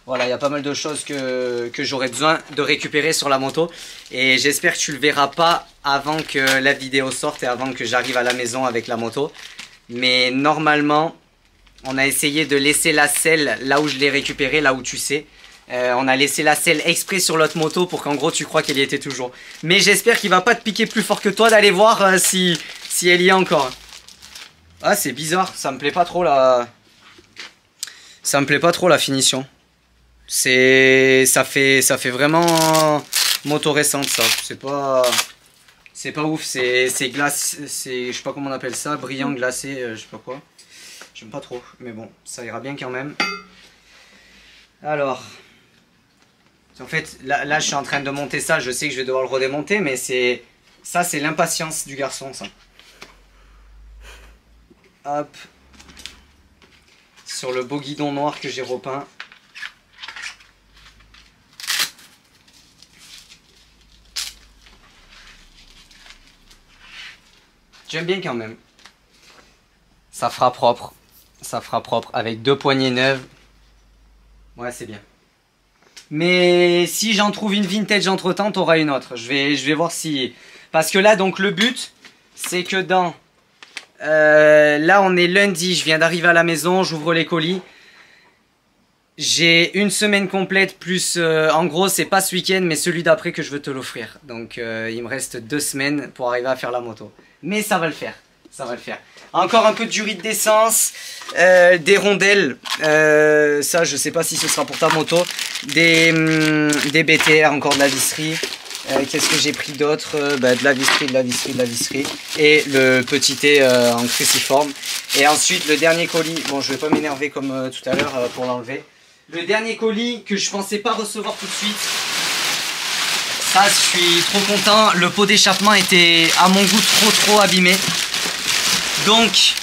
voilà, il y a pas mal de choses que j'aurais besoin de récupérer sur la moto. Et j'espère que tu le verras pas avant que la vidéo sorte et avant que j'arrive à la maison avec la moto. Mais normalement, on a essayé de laisser la selle là où je l'ai récupérée, là où tu sais. On a laissé la selle exprès sur l'autre moto pour qu'en gros tu crois qu'elle y était toujours. Mais j'espère qu'il va pas te piquer plus fort que toi d'aller voir si elle y est encore. Ah, c'est bizarre, ça me plaît pas trop là. Ça me plaît pas trop la finition. Ça fait vraiment moto récente ça. C'est pas ouf. C'est glace. Je sais pas comment on appelle ça. Brillant glacé. Je sais pas quoi. J'aime pas trop. Mais bon, ça ira bien quand même. Alors. En fait, là je suis en train de monter ça. Je sais que je vais devoir le redémonter. Mais ça c'est l'impatience du garçon ça. Hop. Sur le beau guidon noir que j'ai repeint. J'aime bien quand même. Ça fera propre. Ça fera propre avec 2 poignées neuves. Ouais, c'est bien. Mais si j'en trouve une vintage entre temps, t'auras une autre. Je vais voir si... Parce que là, donc le but, c'est que dans... là on est lundi, je viens d'arriver à la maison, j'ouvre les colis. J'ai une semaine complète plus, en gros c'est pas ce week-end mais celui d'après que je veux te l'offrir. Donc il me reste 2 semaines pour arriver à faire la moto. Mais ça va le faire, ça va le faire. Encore un peu de durite d'essence, des rondelles, ça je sais pas si ce sera pour ta moto. Des BTR, encore de la visserie. Qu'est-ce que j'ai pris d'autre? De la visserie. Et le petit thé en cruciforme. Et ensuite le dernier colis. Bon, je vais pas m'énerver comme tout à l'heure pour l'enlever. Le dernier colis que je pensais pas recevoir tout de suite. Ça, je suis trop content. Le pot d'échappement était à mon goût trop abîmé. Donc,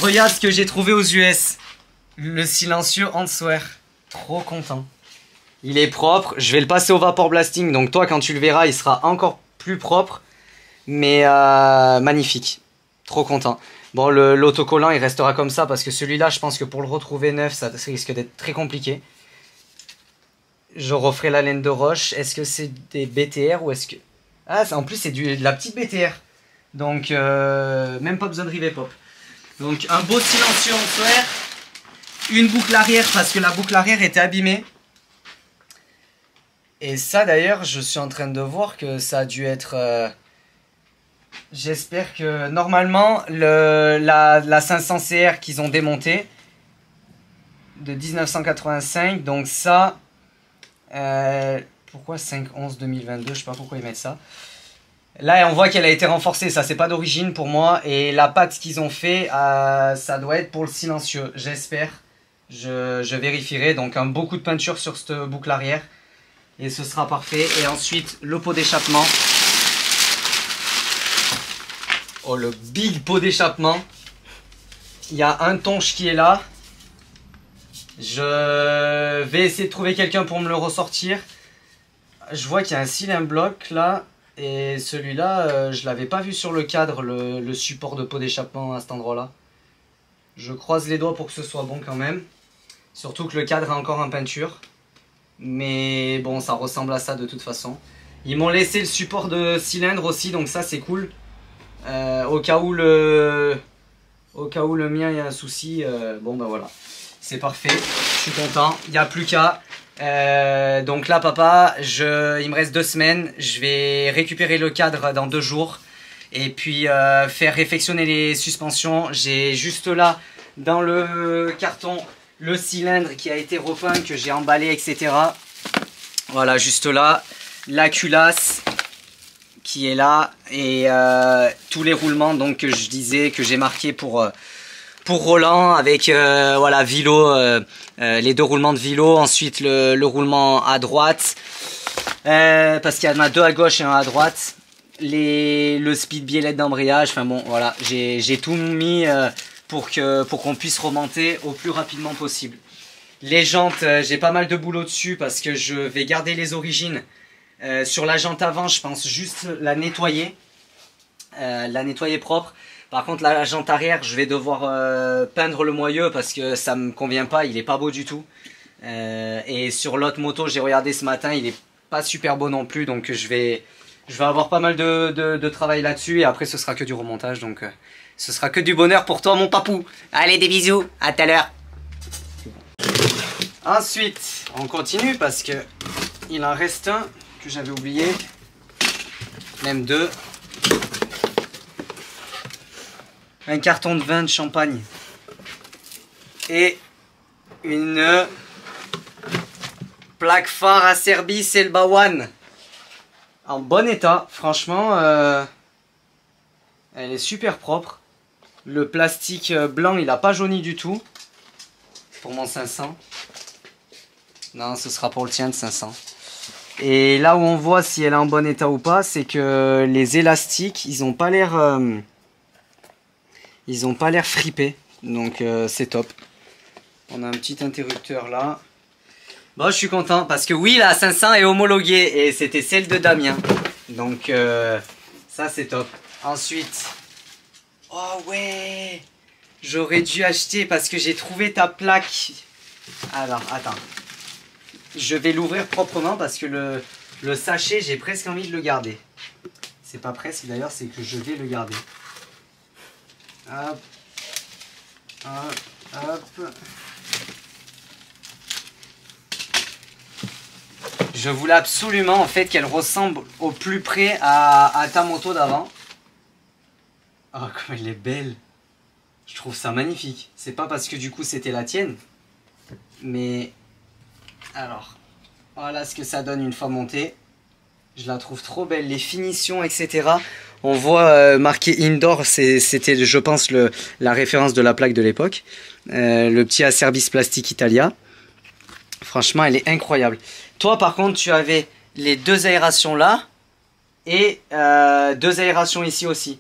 regarde ce que j'ai trouvé aux US. Le silencieux Answer. Trop content. Il est propre. Je vais le passer au vapor blasting. Donc toi, quand tu le verras, il sera encore plus propre. Mais magnifique. Trop content. Bon, l'autocollant, il restera comme ça parce que celui-là, je pense que pour le retrouver neuf, ça risque d'être très compliqué. Je referai la laine de roche. Est-ce que c'est des BTR ou est-ce que... Ah, en plus, c'est de la petite BTR. Donc, même pas besoin de rivet pop. Donc, un beau silencieux en fer. Une boucle arrière parce que la boucle arrière était abîmée. Et ça, d'ailleurs, je suis en train de voir que ça a dû être... J'espère que, normalement, la 500 CR qu'ils ont démontée de 1985, donc ça... pourquoi 5/11/2022? Je sais pas pourquoi ils mettent ça. Là, on voit qu'elle a été renforcée. Ça, c'est pas d'origine pour moi. Et la patte qu'ils ont fait, ça doit être pour le silencieux. J'espère. Je vérifierai. Donc, un beau coup de peinture sur cette boucle arrière. Et ce sera parfait. Et ensuite, le pot d'échappement. Oh, le big pot d'échappement. Il y a un tonche qui est là. Je vais essayer de trouver quelqu'un pour me le ressortir. Je vois qu'il y a un cylindre bloc là. Et celui-là, je l'avais pas vu sur le cadre, le support de pot d'échappement à cet endroit-là. Je croise les doigts pour que ce soit bon quand même. Surtout que le cadre est encore en peinture. Mais bon, ça ressemble à ça de toute façon. Ils m'ont laissé le support de cylindre aussi, donc ça c'est cool. Au cas où le mien il y a un souci, bon ben voilà. C'est parfait, je suis content, il n'y a plus qu'à. Donc là papa, il me reste 2 semaines, je vais récupérer le cadre dans 2 jours. Et puis faire réfectionner les suspensions. J'ai juste là, dans le carton, le cylindre qui a été repeint, que j'ai emballé, etc. Voilà, juste là, la culasse qui est là. Et tous les roulements donc, que je disais, que j'ai marqué pour Roland, avec voilà, Vilo, les 2 roulements de Vilo, ensuite le roulement à droite, parce qu'il y en a 2 à gauche et un à droite, le speed biellette d'embrayage, enfin bon voilà, j'ai tout mis pour qu'on puisse remonter au plus rapidement possible. Les jantes, j'ai pas mal de boulot dessus parce que je vais garder les origines. Sur la jante avant, je pense juste la nettoyer propre. Par contre, la jante arrière, je vais devoir peindre le moyeu parce que ça me convient pas, il est pas beau du tout. Et sur l'autre moto, j'ai regardé ce matin, il est pas super beau non plus, donc je vais avoir pas mal de travail là-dessus et après ce sera que du remontage, donc ce sera que du bonheur pour toi mon papou. Allez, des bisous, à tout à l'heure. Ensuite, on continue parce que il en reste un que j'avais oublié, même 2. Un carton de vin de champagne et une plaque phare Acerbi Elba One en bon état. Franchement, elle est super propre. Le plastique blanc, il n'a pas jauni du tout pour mon 500. Non, ce sera pour le tien de 500. Et là où on voit si elle est en bon état ou pas, c'est que les élastiques, ils n'ont pas l'air fripés, donc c'est top. On a un petit interrupteur là. Bon, je suis content parce que oui, la 500 est homologuée et c'était celle de Damien. Donc ça c'est top. Ensuite, oh ouais, j'aurais dû acheter parce que j'ai trouvé ta plaque. Alors, attends. Je vais l'ouvrir proprement parce que le sachet, j'ai presque envie de le garder. C'est pas presque d'ailleurs, c'est que je vais le garder. Hop, hop, hop. Je voulais absolument en fait qu'elle ressemble au plus près à ta moto d'avant. Oh, comme elle est belle. Je trouve ça magnifique. C'est pas parce que du coup c'était la tienne. Mais alors, voilà ce que ça donne une fois montée. Je la trouve trop belle. Les finitions, etc. On voit marqué Indoor, c'était je pense la référence de la plaque de l'époque. Le petit Acerbis Plastic Italia. Franchement, elle est incroyable. Toi par contre, tu avais les 2 aérations là et 2 aérations ici aussi.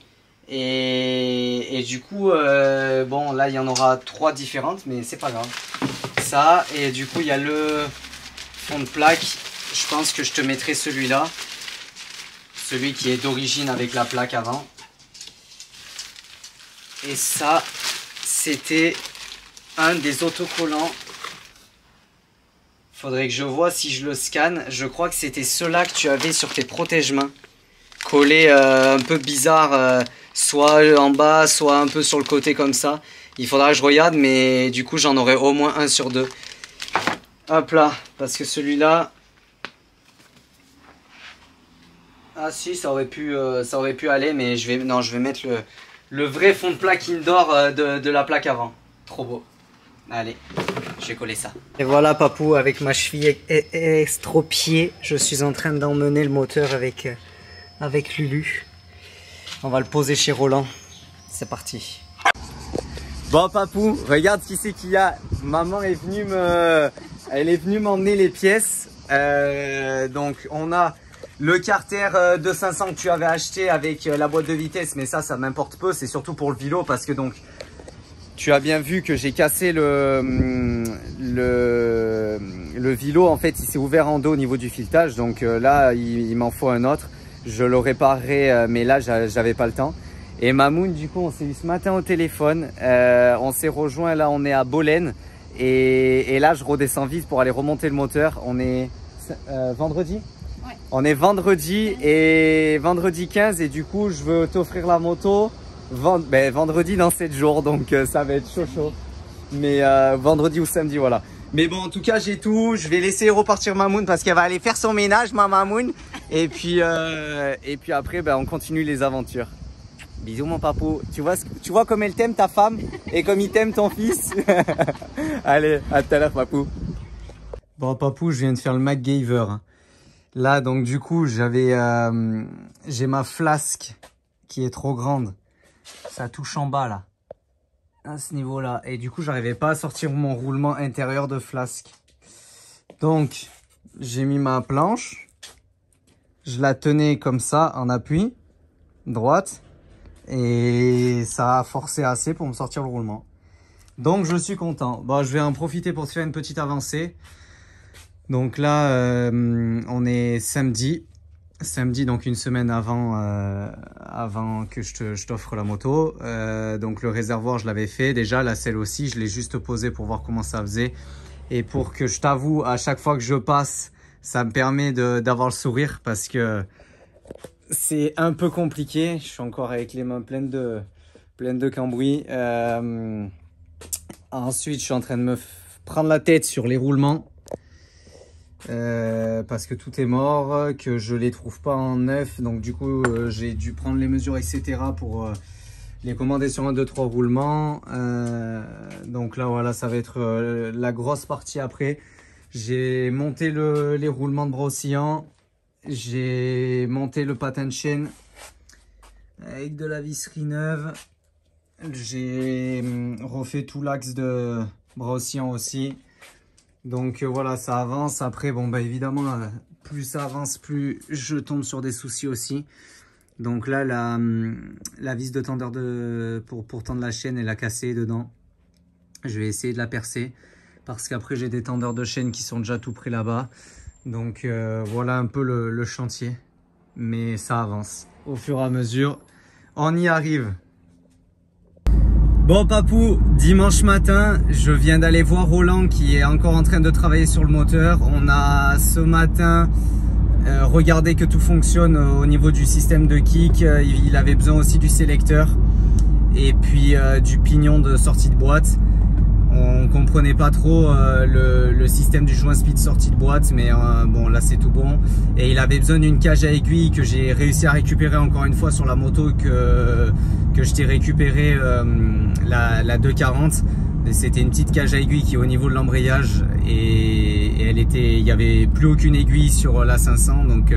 Et du coup, bon là il y en aura 3 différentes, mais c'est pas grave. Ça, et du coup il y a le fond de plaque. Je pense que je te mettrai celui-là. Celui qui est d'origine avec la plaque avant. Et ça, c'était un des autocollants. Faudrait que je vois si je le scanne. Je crois que c'était ceux-là que tu avais sur tes protège-mains. Collés un peu bizarre, soit en bas, soit un peu sur le côté comme ça. Il faudra que je regarde, mais du coup j'en aurai au moins un sur 2. Hop là, parce que celui-là... Ah si, ça aurait pu aller, mais je vais mettre le vrai fond de plaque indoor de la plaque avant. Trop beau. Allez, je vais coller ça. Et voilà Papou, avec ma cheville estropiée, je suis en train d'emmener le moteur avec Lulu. On va le poser chez Roland. C'est parti. Bon Papou, regarde qui c'est qu'il y a. Maman est venue m'emmener les pièces. Donc on a le carter de 500 que tu avais acheté avec la boîte de vitesse, mais ça m'importe peu, c'est surtout pour le vélo parce que donc tu as bien vu que j'ai cassé le vélo. En fait il s'est ouvert en dos au niveau du filetage, donc là il m'en faut un autre. Je le réparerai, mais là j'avais pas le temps. Et Mamoun, du coup on s'est eu ce matin au téléphone, on s'est rejoint, là on est à Bolène et là je redescends vite pour aller remonter le moteur. On est vendredi. Ouais. On est vendredi et vendredi 15 et du coup je veux t'offrir la moto vendredi dans 7 jours, donc ça va être chaud. Mais vendredi ou samedi, voilà. Mais bon, en tout cas j'ai tout. Je vais laisser repartir Mamoun parce qu'elle va aller faire son ménage, ma Mamoun. Et puis après on continue les aventures. Bisous mon papou. Tu vois comme elle t'aime ta femme et comme il t'aime ton fils. Allez, à tout à l'heure papou. Bon papou, je viens de faire le MacGyver. Là donc du coup j'ai ma flasque qui est trop grande. Ça touche en bas là, à ce niveau là. Et du coup j'arrivais pas à sortir mon roulement intérieur de flasque. Donc j'ai mis ma planche. Je la tenais comme ça en appui, droite. Et ça a forcé assez pour me sortir le roulement. Donc je suis content. Bon, je vais en profiter pour te faire une petite avancée. Donc là, on est samedi. Samedi, donc une semaine avant que je t'offre la moto. Donc le réservoir, je l'avais fait. Déjà, la selle aussi, je l'ai juste posée pour voir comment ça faisait. Et pour que je t'avoue, à chaque fois que je passe, ça me permet d'avoir le sourire parce que c'est un peu compliqué. Je suis encore avec les mains pleines de cambouis. Ensuite, je suis en train de me prendre la tête sur les roulements. Parce que tout est mort, que je les trouve pas en neuf. Donc du coup, j'ai dû prendre les mesures, etc. pour les commander sur 1, 2, 3 roulements. Donc là, voilà, ça va être la grosse partie après. J'ai monté les roulements de bras oscillants. J'ai monté le patin de chaîne avec de la visserie neuve. J'ai refait tout l'axe de bras oscillants aussi. Donc voilà, ça avance. Après, bon, bah évidemment, plus ça avance, plus je tombe sur des soucis aussi. Donc là, la vis de tendeur pour tendre la chaîne, elle a cassé dedans. Je vais essayer de la percer parce qu'après, j'ai des tendeurs de chaîne qui sont déjà tout près là-bas. Donc voilà un peu le chantier, mais ça avance au fur et à mesure, on y arrive. Bon papou, dimanche matin, je viens d'aller voir Roland qui est encore en train de travailler sur le moteur. On a ce matin regardé que tout fonctionne au niveau du système de kick. Il avait besoin aussi du sélecteur et puis du pignon de sortie de boîte. On comprenait pas trop le système du joint speed sortie de boîte, mais bon là c'est tout bon. Et il avait besoin d'une cage à aiguille que j'ai réussi à récupérer encore une fois sur la moto que je t'ai récupéré, la 240. C'était une petite cage à aiguille qui est au niveau de l'embrayage et il n'y avait plus aucune aiguille sur la 500. Donc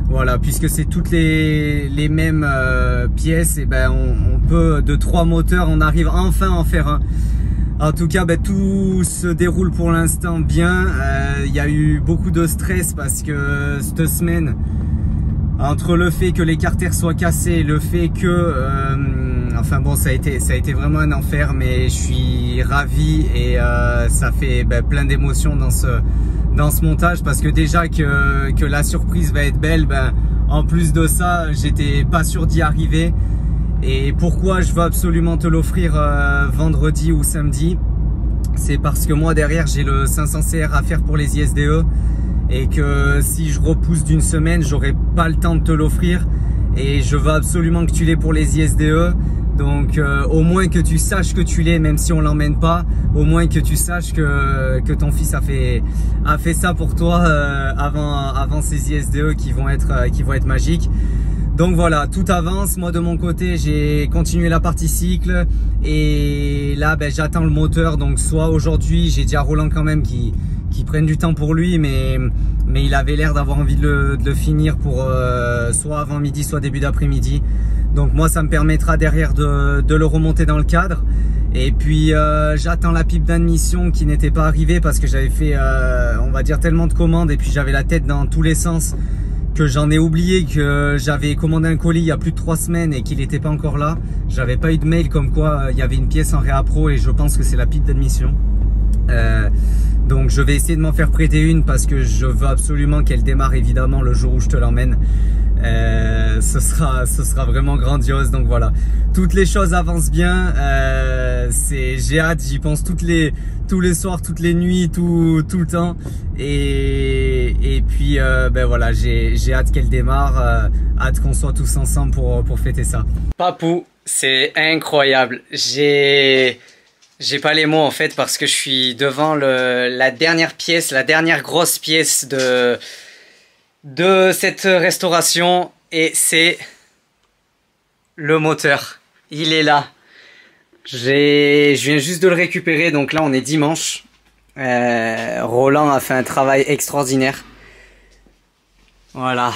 voilà, puisque c'est toutes les mêmes pièces, et ben on peut de 3 moteurs, on arrive enfin à en faire un. En tout cas, tout se déroule pour l'instant bien. Il y a eu beaucoup de stress parce que cette semaine, entre le fait que les carters soient cassés, le fait que, enfin bon, ça a été vraiment un enfer, mais je suis ravi et ça fait plein d'émotions dans ce montage parce que déjà que la surprise va être belle, en plus de ça, j'étais pas sûr d'y arriver. Et pourquoi je veux absolument te l'offrir vendredi ou samedi, c'est parce que moi derrière j'ai le 500 CR à faire pour les ISDE et que si je repousse d'une semaine, j'aurai pas le temps de te l'offrir et je veux absolument que tu l'aies pour les ISDE. Donc au moins que tu saches que tu l'aies, même si on l'emmène pas, au moins que tu saches que ton fils a fait ça pour toi avant ces ISDE qui vont être magiques. Donc voilà, tout avance. Moi de mon côté, j'ai continué la partie cycle et là j'attends le moteur. Donc soit aujourd'hui, j'ai dit à Roland quand même qu'il prenne du temps pour lui, mais il avait l'air d'avoir envie de le finir pour soit avant midi, soit début d'après-midi. Donc moi ça me permettra derrière de le remonter dans le cadre. Et puis j'attends la pipe d'admission qui n'était pas arrivée parce que j'avais fait on va dire tellement de commandes et puis j'avais la tête dans tous les sens que j'en ai oublié que j'avais commandé un colis il y a plus de 3 semaines et qu'il n'était pas encore là. J'avais pas eu de mail comme quoi il y avait une pièce en réappro et je pense que c'est la pipe d'admission. Donc je vais essayer de m'en faire prêter une parce que je veux absolument qu'elle démarre évidemment le jour où je te l'emmène. Ce sera vraiment grandiose. Donc voilà, toutes les choses avancent bien. J'ai hâte, j'y pense tous les soirs, toutes les nuits, tout le temps. Et puis voilà, j'ai hâte qu'elle démarre, hâte qu'on soit tous ensemble pour fêter ça. Papou, c'est incroyable. J'ai pas les mots en fait parce que je suis devant la dernière pièce, la dernière grosse pièce de cette restauration et c'est le moteur. Il est là. Je viens juste de le récupérer, donc là on est dimanche. Roland a fait un travail extraordinaire. Voilà.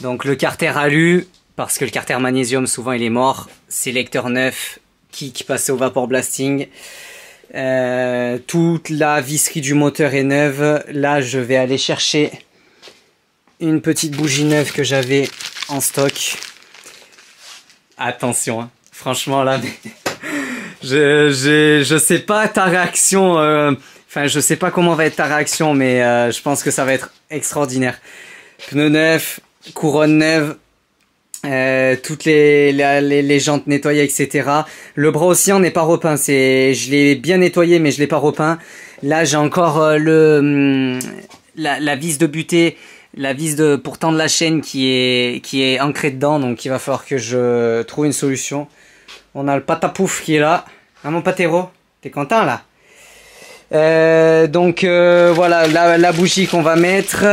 Donc le carter alu, parce que le carter magnésium souvent il est mort. Sélecteur neuf, kick passé au vapor blasting. Toute la visserie du moteur est neuve. Là je vais aller chercher une petite bougie neuve que j'avais en stock. Attention, hein. Franchement là, je sais pas ta réaction. Enfin, je sais pas comment va être ta réaction, mais je pense que ça va être extraordinaire. Pneus neufs, couronne neuve, toutes les jantes nettoyées, etc. Le bras aussi, on n'est pas repeint. Je l'ai bien nettoyé, mais je l'ai pas repeint. Là, j'ai encore la vis de butée. La vis pour tendre la chaîne qui est ancrée dedans, donc il va falloir que je trouve une solution. On a le patapouf qui est là. Hein mon patéro, t'es content là? Donc voilà la bougie qu'on va mettre,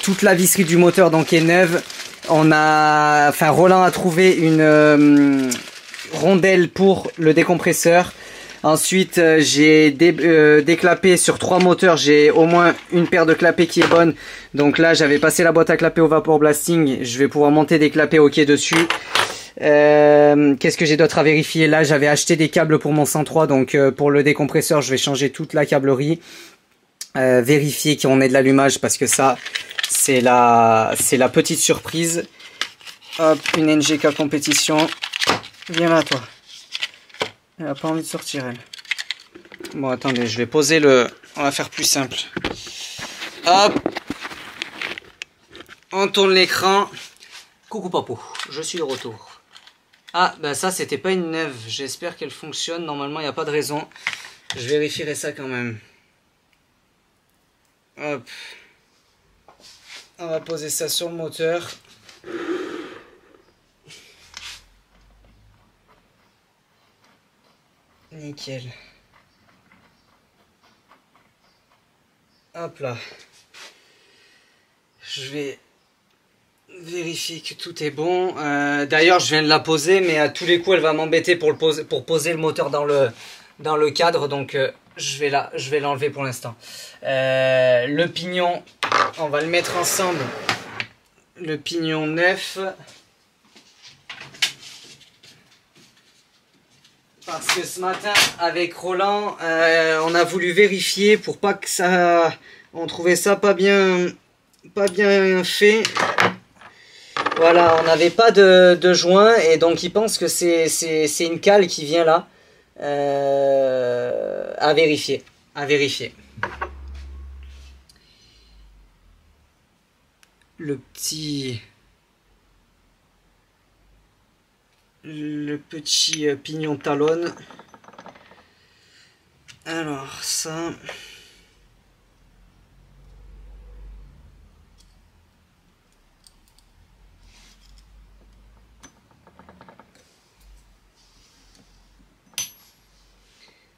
toute la visserie du moteur donc est neuve. Roland a trouvé une rondelle pour le décompresseur. Ensuite, j'ai déclappé sur 3 moteurs. J'ai au moins une paire de clapets qui est bonne. Donc là, j'avais passé la boîte à clapets au vapor blasting. Je vais pouvoir monter des clapets OK dessus. Qu'est-ce que j'ai d'autre à vérifier? Là, j'avais acheté des câbles pour mon 103. Donc pour le décompresseur, je vais changer toute la câblerie. Vérifier qu'on ait de l'allumage parce que ça, c'est la petite surprise. Hop, une NGK compétition. Viens là, toi. Elle a pas envie de sortir, elle. Bon, attendez, je vais poser on va faire plus simple. Hop. On tourne l'écran. Coucou papou, je suis de retour. Ah, ça, c'était pas une neuve. J'espère qu'elle fonctionne. Normalement, il n'y a pas de raison. Je vérifierai ça quand même. Hop. On va poser ça sur le moteur. Nickel. Hop là. Je vais vérifier que tout est bon. D'ailleurs, je viens de la poser, mais à tous les coups, elle va m'embêter pour poser le moteur dans le cadre. Donc, je vais l'enlever pour l'instant. Le pignon, on va le mettre ensemble. Le pignon 9. Parce que ce matin, avec Roland, on a voulu vérifier pour pas que ça... On trouvait ça pas bien fait. Voilà, on n'avait pas de joint et donc il pense que c'est une cale qui vient là. À vérifier. Le petit pignon talonne. Alors ça...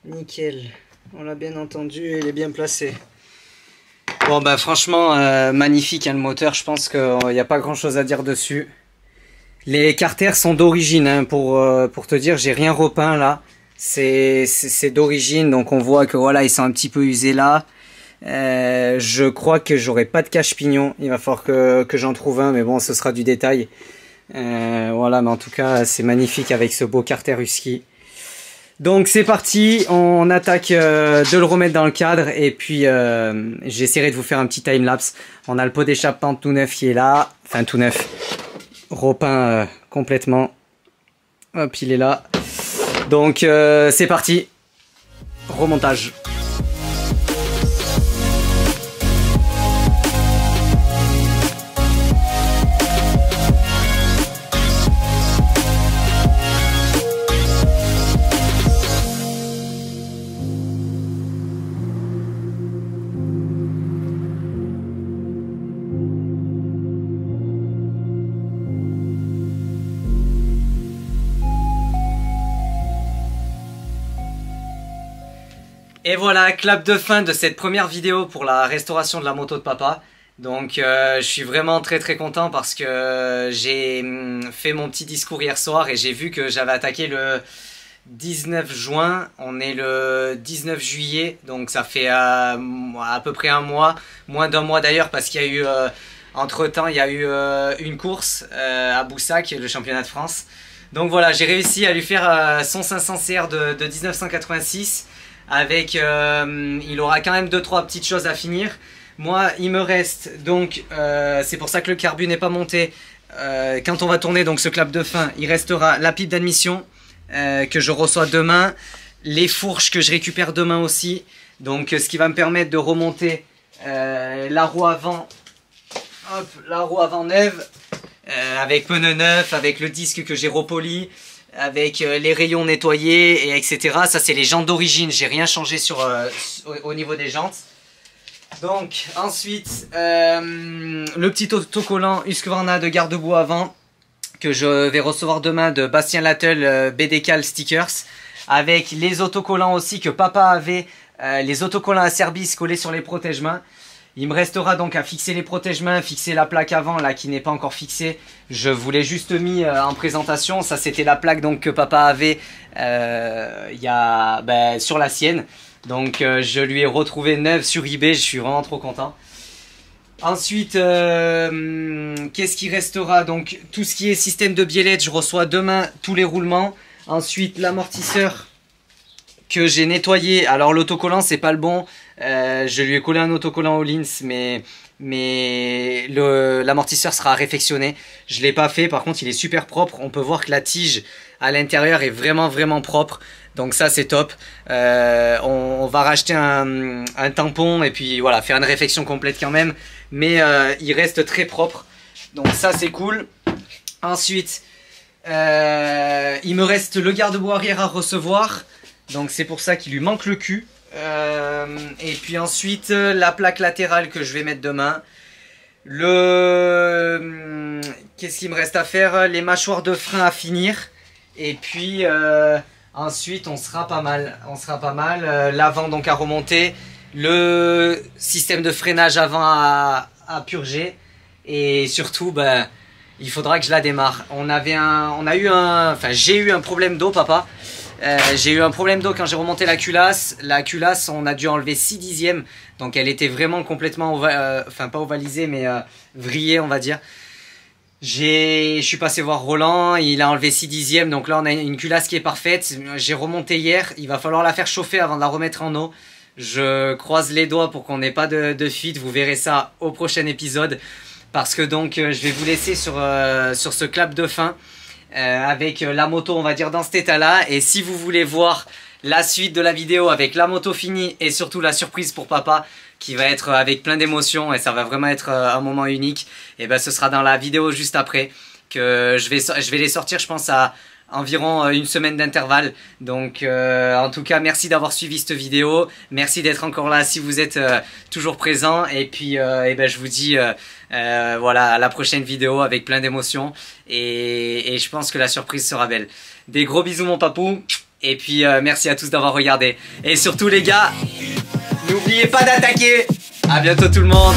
Nickel, on l'a bien entendu, il est bien placé. Bon bah franchement, magnifique hein, le moteur, je pense qu'il n'y a pas grand chose à dire dessus. Les carters sont d'origine, hein, pour te dire, j'ai rien repeint là. C'est d'origine, donc on voit que voilà, ils sont un petit peu usés là. Je crois que j'aurai pas de cache-pignon, il va falloir que j'en trouve un, mais bon, ce sera du détail. Voilà, mais en tout cas, c'est magnifique avec ce beau carter husky. Donc c'est parti, on attaque de le remettre dans le cadre et puis j'essaierai de vous faire un petit time-lapse. On a le pot d'échappement tout neuf qui est là, enfin tout neuf, repeint complètement. Hop, il est là. Donc c'est parti, remontage. Et voilà, clap de fin de cette première vidéo pour la restauration de la moto de papa. Donc je suis vraiment très content parce que j'ai fait mon petit discours hier soir et j'ai vu que j'avais attaqué le 19 juin. On est le 19 juillet, donc ça fait à peu près un mois, moins d'un mois d'ailleurs parce qu'il y a eu, entre temps il y a eu une course à Boussac, le championnat de France. Donc voilà, j'ai réussi à lui faire son 500 CR de 1986. Avec, il aura quand même 2-3 petites choses à finir. Moi, il me reste donc, c'est pour ça que le carbu n'est pas monté. Quand on va tourner donc ce clap de fin, il restera la pipe d'admission que je reçois demain, les fourches que je récupère demain aussi. Donc, ce qui va me permettre de remonter la roue avant, hop, la roue avant neuve, avec pneu neuf, avec le disque que j'ai repoli. Avec les rayons nettoyés et etc. Ça c'est les jantes d'origine, j'ai rien changé au niveau des jantes. Donc ensuite le petit autocollant Husqvarna de garde-boue avant que je vais recevoir demain de Bastien Lattel BDCal Stickers. Avec les autocollants aussi que papa avait, les autocollants à Cerbis collés sur les protège-mains. Il me restera donc à fixer les protège-mains, fixer la plaque avant là qui n'est pas encore fixée. Je vous l'ai juste mis en présentation. Ça c'était la plaque donc que papa avait sur la sienne. Donc je lui ai retrouvé neuve sur eBay. Je suis vraiment trop content. Ensuite, qu'est-ce qui restera? Donc tout ce qui est système de biellette, je reçois demain tous les roulements. Ensuite l'amortisseur que j'ai nettoyé. Alors l'autocollant c'est pas le bon. Je lui ai collé un autocollant Öhlins mais l'amortisseur sera réfectionné. Je l'ai pas fait, par contre il est super propre. On peut voir que la tige à l'intérieur est vraiment propre. Donc ça c'est top. On va racheter un tampon et puis voilà, faire une réfection complète quand même. Mais il reste très propre. Donc ça c'est cool. Ensuite, il me reste le garde-boue arrière à recevoir. Donc c'est pour ça qu'il lui manque le cul. Et puis ensuite la plaque latérale que je vais mettre demain. Qu'est-ce qu'il me reste à faire? Les mâchoires de frein à finir. Et puis ensuite on sera pas mal. L'avant donc à remonter. Le système de freinage avant à purger. Et surtout il faudra que je la démarre. J'ai eu un problème d'eau papa. J'ai eu un problème d'eau quand j'ai remonté la culasse. La culasse, on a dû enlever 6 dixièmes. Donc elle était vraiment complètement, pas ovalisée, mais vrillée, on va dire. Je suis passé voir Roland, il a enlevé 6 dixièmes, donc là on a une culasse qui est parfaite. J'ai remonté hier, il va falloir la faire chauffer avant de la remettre en eau. Je croise les doigts pour qu'on n'ait pas de fuite, vous verrez ça au prochain épisode. Parce que donc je vais vous laisser sur ce clap de fin avec la moto on va dire dans cet état là. Et si vous voulez voir la suite de la vidéo avec la moto finie et surtout la surprise pour papa qui va être avec plein d'émotions et ça va vraiment être un moment unique, et ben ce sera dans la vidéo juste après que je vais les sortir, je pense à environ une semaine d'intervalle. Donc en tout cas merci d'avoir suivi cette vidéo, merci d'être encore là si vous êtes toujours présent, et puis et ben je vous dis voilà, à la prochaine vidéo avec plein d'émotions et je pense que la surprise sera belle. Des gros bisous mon papou, et puis merci à tous d'avoir regardé, et surtout les gars, n'oubliez pas d'attaquer. À bientôt tout le monde.